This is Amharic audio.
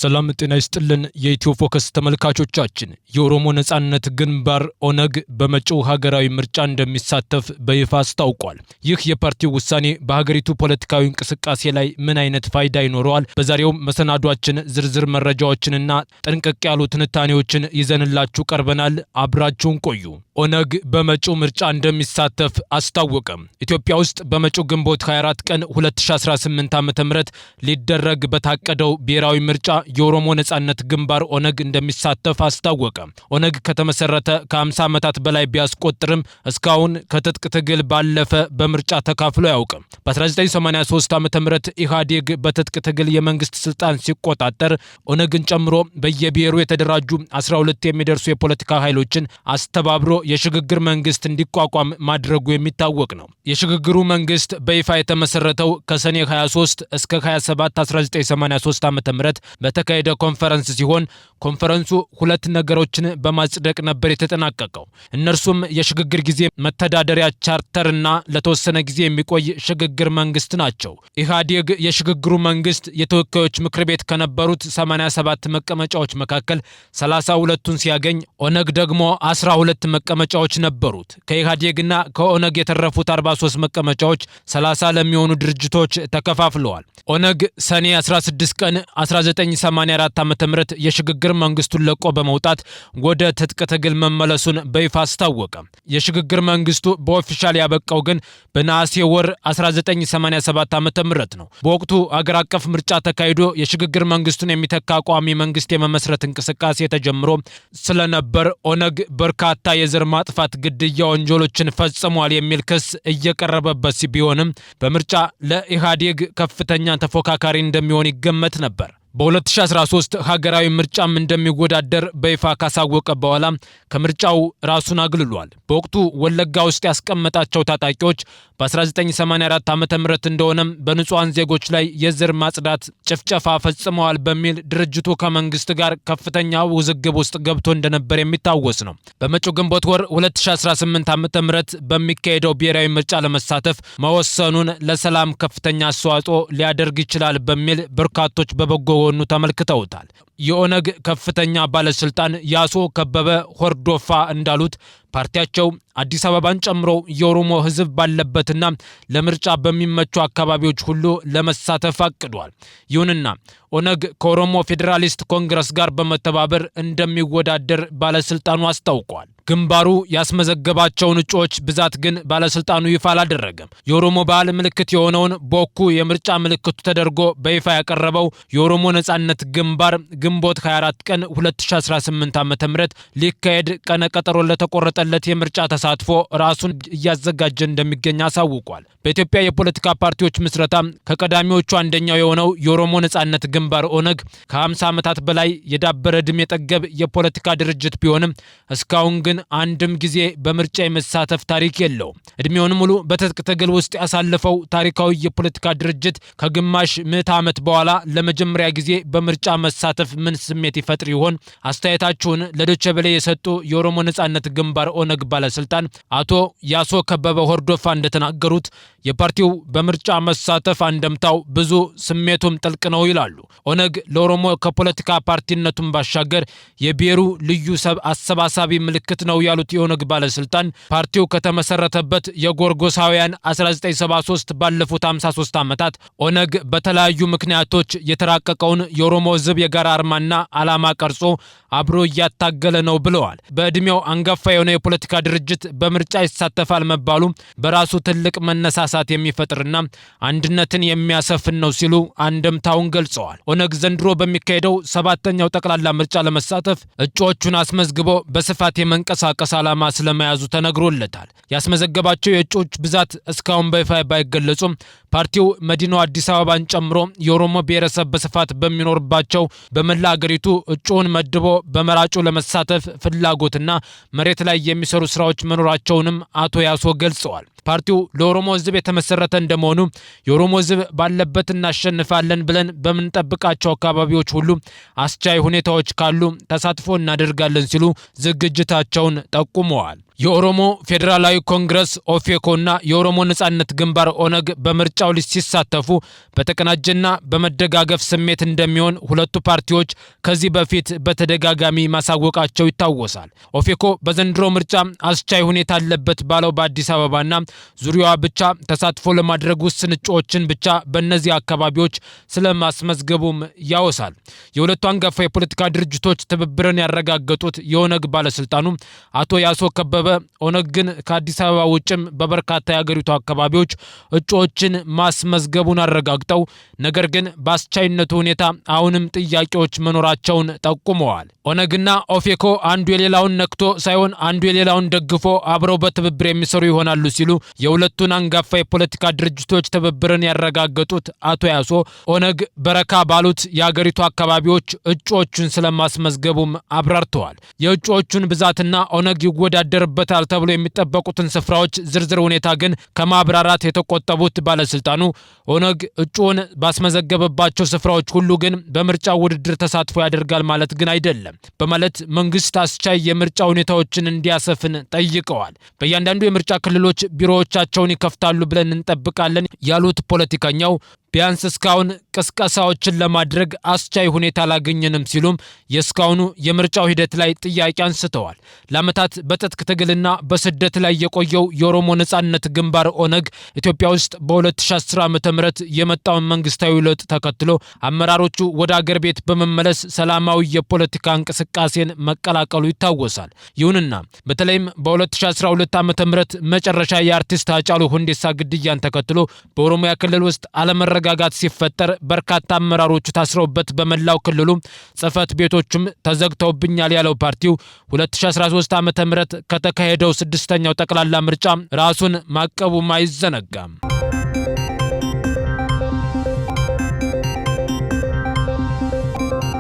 ሰላም ጤና ይስጥልን የኢትዮ ፎከስ ተመልካቾቻችን። የኦሮሞ ነጻነት ግንባር ኦነግ በመጪው ሀገራዊ ምርጫ እንደሚሳተፍ በይፋ አስታውቋል። ይህ የፓርቲው ውሳኔ በሀገሪቱ ፖለቲካዊ እንቅስቃሴ ላይ ምን አይነት ፋይዳ ይኖረዋል? በዛሬው መሰናዷችን ዝርዝር መረጃዎችንና ጥንቅቅ ያሉ ትንታኔዎችን ይዘንላችሁ ቀርበናል። አብራችሁን ቆዩ። ኦነግ በመጪው ምርጫ እንደሚሳተፍ አስታወቀ። ኢትዮጵያ ውስጥ በመጪው ግንቦት 24 ቀን 2018 ዓ.ም ሊደረግ በታቀደው ብሔራዊ ምርጫ የኦሮሞ ነጻነት ግንባር ኦነግ እንደሚሳተፍ አስታወቀ። ኦነግ ከተመሰረተ ከ50 ዓመታት በላይ ቢያስቆጥርም እስካሁን ከትጥቅ ትግል ባለፈ በምርጫ ተካፍሎ አያውቅም። በ1983 ዓ.ም ኢህአዴግ በትጥቅ ትግል የመንግስት ስልጣን ሲቆጣጠር ኦነግን ጨምሮ በየብሔሩ የተደራጁ 12 የሚደርሱ የፖለቲካ ኃይሎችን አስተባብሮ የሽግግር መንግስት እንዲቋቋም ማድረጉ የሚታወቅ ነው። የሽግግሩ መንግስት በይፋ የተመሰረተው ከሰኔ 23 እስከ 27 1983 ዓ.ም በተካሄደ ኮንፈረንስ ሲሆን ኮንፈረንሱ ሁለት ነገሮችን በማጽደቅ ነበር የተጠናቀቀው። እነርሱም የሽግግር ጊዜ መተዳደሪያ ቻርተርና ለተወሰነ ጊዜ የሚቆይ ሽግግር መንግስት ናቸው። ኢህአዴግ የሽግግሩ መንግስት የተወካዮች ምክር ቤት ከነበሩት 87 መቀመጫዎች መካከል 32ቱን ሲያገኝ ኦነግ ደግሞ 12 መቀመጫዎች ነበሩት። ከኢህአዴግና ከኦነግ የተረፉት 43 መቀመጫዎች 30 ለሚሆኑ ድርጅቶች ተከፋፍለዋል። ኦነግ ሰኔ 16 ቀን 1984 ዓ.ም የሽግግር መንግስቱን ለቆ በመውጣት ወደ ትጥቅ ትግል መመለሱን በይፋ አስታወቀ። የሽግግር መንግስቱ በኦፊሻል ያበቃው ግን በነሐሴ ወር 1987 ዓ.ም ነው። በወቅቱ አገር አቀፍ ምርጫ ተካሂዶ የሽግግር መንግስቱን የሚተካ ቋሚ መንግስት የመመስረት እንቅስቃሴ ተጀምሮ ስለነበር ኦነግ በርካታ የዘር ማጥፋት ግድያ ወንጀሎችን ፈጽሟል የሚል ክስ እየቀረበበት ቢሆንም በምርጫ ለኢህአዴግ ከፍተኛ ተፎካካሪ እንደሚሆን ይገመት ነበር። በ2013 ሀገራዊ ምርጫም እንደሚወዳደር በይፋ ካሳወቀ በኋላ ከምርጫው ራሱን አግልሏል። በወቅቱ ወለጋ ውስጥ ያስቀመጣቸው ታጣቂዎች በ1984 ዓ.ም እንደሆነም በንጹሃን ዜጎች ላይ የዘር ማጽዳት ጭፍጨፋ ፈጽመዋል በሚል ድርጅቱ ከመንግስት ጋር ከፍተኛ ውዝግብ ውስጥ ገብቶ እንደነበር የሚታወስ ነው። በመጪው ግንቦት ወር 2018 ዓ.ም በሚካሄደው ብሔራዊ ምርጫ ለመሳተፍ መወሰኑን ለሰላም ከፍተኛ አስተዋጽኦ ሊያደርግ ይችላል በሚል በርካቶች በበጎ ወኑ ተመልክተውታል። የኦነግ ከፍተኛ ባለስልጣን ያሶ ከበበ ሆርዶፋ እንዳሉት ፓርቲያቸው አዲስ አበባን ጨምሮ የኦሮሞ ህዝብ ባለበትና ለምርጫ በሚመቹ አካባቢዎች ሁሉ ለመሳተፍ አቅዷል። ይሁንና ኦነግ ከኦሮሞ ፌዴራሊስት ኮንግረስ ጋር በመተባበር እንደሚወዳደር ባለስልጣኑ አስታውቋል። ግንባሩ ያስመዘገባቸውን እጩዎች ብዛት ግን ባለስልጣኑ ይፋ አላደረገም። የኦሮሞ ባህል ምልክት የሆነውን ቦኩ የምርጫ ምልክቱ ተደርጎ በይፋ ያቀረበው የኦሮሞ ነጻነት ግንባር ግንቦት 24 ቀን 2018 ዓ.ም ሊካሄድ ቀነ ቀጠሮ ለተቆረጠለት የምርጫ ተሳትፎ ራሱን እያዘጋጀ እንደሚገኝ አሳውቋል። በኢትዮጵያ የፖለቲካ ፓርቲዎች ምስረታ ከቀዳሚዎቹ አንደኛው የሆነው የኦሮሞ ነጻነት ግንባር ኦነግ ከ50 ዓመታት በላይ የዳበረ ዕድሜ ጠገብ የፖለቲካ ድርጅት ቢሆንም እስካሁን ግን አንድም ጊዜ በምርጫ የመሳተፍ ታሪክ የለውም። እድሜውን ሙሉ በትጥቅ ትግል ውስጥ ያሳለፈው ታሪካዊ የፖለቲካ ድርጅት ከግማሽ ምዕተ ዓመት በኋላ ለመጀመሪያ ጊዜ በምርጫ መሳተፍ ምን ስሜት ይፈጥር ይሆን? አስተያየታችሁን ለዶቼ ቬለ የሰጡ የኦሮሞ ነጻነት ግንባር ኦነግ ባለስልጣን አቶ ያሶ ከበበ ሆርዶፋ እንደተናገሩት የፓርቲው በምርጫ መሳተፍ አንደምታው ብዙ ስሜቱም ጥልቅ ነው ይላሉ። ኦነግ ለኦሮሞ ከፖለቲካ ፓርቲነቱን ባሻገር የብሔሩ ልዩ አሰባሳቢ ምልክት ነው ያሉት የኦነግ ባለስልጣን ፓርቲው ከተመሰረተበት የጎርጎሳውያን 1973 ባለፉት 53 ዓመታት ኦነግ በተለያዩ ምክንያቶች የተራቀቀውን የኦሮሞ ህዝብ የጋራ አርማና ዓላማ ቀርጾ አብሮ እያታገለ ነው ብለዋል። በእድሜው አንጋፋ የሆነ የፖለቲካ ድርጅት በምርጫ ይሳተፋል መባሉ በራሱ ትልቅ መነሳሳት የሚፈጥርና አንድነትን የሚያሰፍን ነው ሲሉ አንድምታውን ገልጸዋል። ኦነግ ዘንድሮ በሚካሄደው 7ኛው ጠቅላላ ምርጫ ለመሳተፍ እጩዎቹን አስመዝግቦ በስፋት የመንቀሳቀስ ዓላማ ስለመያዙ ተነግሮለታል። ያስመዘገባቸው የእጩዎች ብዛት እስካሁን በይፋ ባይገለጹም ፓርቲው መዲናው አዲስ አበባን ጨምሮ የኦሮሞ ብሔረሰብ በስፋት በሚኖርባቸው በመላ አገሪቱ እጩውን መድቦ በመራጩ ለመሳተፍ ፍላጎትና መሬት ላይ የሚሰሩ ስራዎች መኖራቸውንም አቶ ያሶ ገልጸዋል። ፓርቲው ለኦሮሞ ህዝብ የተመሰረተ እንደመሆኑ የኦሮሞ ህዝብ ባለበት እናሸንፋለን ብለን በምንጠብቃቸው አካባቢዎች ሁሉ አስቻይ ሁኔታዎች ካሉ ተሳትፎ እናደርጋለን ሲሉ ዝግጅታቸውን ጠቁመዋል። የኦሮሞ ፌዴራላዊ ኮንግረስ ኦፌኮና የኦሮሞ ነጻነት ግንባር ኦነግ በምርጫው ሲሳተፉ በተቀናጀና በመደጋገፍ ስሜት እንደሚሆን ሁለቱ ፓርቲዎች ከዚህ በፊት በተደጋጋሚ ማሳወቃቸው ይታወሳል። ኦፌኮ በዘንድሮ ምርጫ አስቻይ ሁኔታ አለበት ባለው በአዲስ አበባና ዙሪያዋ ብቻ ተሳትፎ ለማድረግ ውስን እጩዎችን ብቻ በእነዚህ አካባቢዎች ስለማስመዝገቡም ያወሳል። የሁለቱ አንጋፋ የፖለቲካ ድርጅቶች ትብብርን ያረጋገጡት የኦነግ ባለስልጣኑ አቶ ያሶ ከበበ ኦነግ ግን ከአዲስ አበባ ውጭም በበርካታ የሀገሪቱ አካባቢዎች እጩዎችን ማስመዝገቡን አረጋግጠው ነገር ግን በአስቻይነቱ ሁኔታ አሁንም ጥያቄዎች መኖራቸውን ጠቁመዋል። ኦነግና ኦፌኮ አንዱ የሌላውን ነክቶ ሳይሆን አንዱ የሌላውን ደግፎ አብረው በትብብር የሚሰሩ ይሆናሉ ሲሉ የሁለቱን አንጋፋ የፖለቲካ ድርጅቶች ትብብርን ያረጋገጡት አቶ ያሶ ኦነግ በረካ ባሉት የሀገሪቱ አካባቢዎች እጩዎቹን ስለማስመዝገቡም አብራርተዋል። የእጩዎቹን ብዛትና ኦነግ ይወዳደርበታል ተብሎ የሚጠበቁትን ስፍራዎች ዝርዝር ሁኔታ ግን ከማብራራት የተቆጠቡት ባለስልጣኑ ኦነግ እጩውን ባስመዘገበባቸው ስፍራዎች ሁሉ ግን በምርጫ ውድድር ተሳትፎ ያደርጋል ማለት ግን አይደለም በማለት መንግስት አስቻይ የምርጫ ሁኔታዎችን እንዲያሰፍን ጠይቀዋል። በእያንዳንዱ የምርጫ ክልሎች ቢሮዎቻቸውን ይከፍታሉ ብለን እንጠብቃለን ያሉት ፖለቲከኛው ቢያንስ እስካሁን ቅስቀሳዎችን ለማድረግ አስቻይ ሁኔታ አላገኘንም ሲሉም የእስካሁኑ የምርጫው ሂደት ላይ ጥያቄ አንስተዋል። ለዓመታት በትጥቅ ትግልና በስደት ላይ የቆየው የኦሮሞ ነጻነት ግንባር ኦነግ ኢትዮጵያ ውስጥ በ2010 ዓ.ም የመጣውን መንግስታዊ ለውጥ ተከትሎ አመራሮቹ ወደ አገር ቤት በመመለስ ሰላማዊ የፖለቲካ እንቅስቃሴን መቀላቀሉ ይታወሳል። ይሁንና በተለይም በ2012 ዓ.ም መጨረሻ የአርቲስት ሃጫሉ ሁንዴሳ ግድያን ተከትሎ በኦሮሚያ ክልል ውስጥ አለመረጋጋት ሲፈጠር በርካታ አመራሮቹ ታስረውበት በመላው ክልሉ ጽህፈት ቤቶችም ተዘግተውብኛል ያለው ፓርቲው 2013 ዓ.ም ከተካሄደው 6ኛው ጠቅላላ ምርጫ ራሱን ማቀቡም አይዘነጋም።